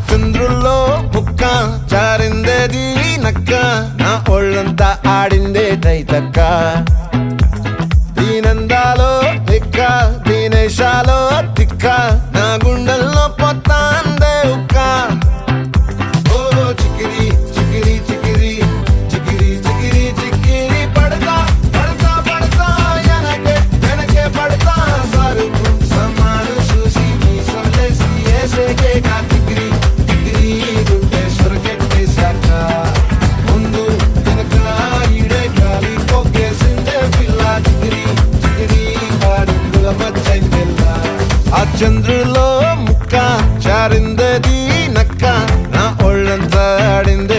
చంద్రుల్లో ముక్క జారిందేది నక్క నా ఒళ్ళంతా ఆడిందే తైతక్క దీనందాలో తిక్క దీనేశాలో తిక్క నా గుండెల్లో పొత్తాందే ఉక్క ఓ చికిరి చికిరి చికిరి చికిరి చికిరి చికిరి పడతా పడతా పడతా వెనకే వెనకే పడతా సరుకు సమాను చూసి మీ సొల్లేసి ఏసేకే కా చికిరి చికిరి గుండె సొరకెట్టేశాక ముందు వెనక ఈడే గాలి కొక్కేసిందే పిల్ల చికిరి చికిరి అడుగుల మచ్చైందెల్ల ఆ చంద్రులో ముక్క జారిందేది నక్క నా ఒళ్ళంతా ఆడింది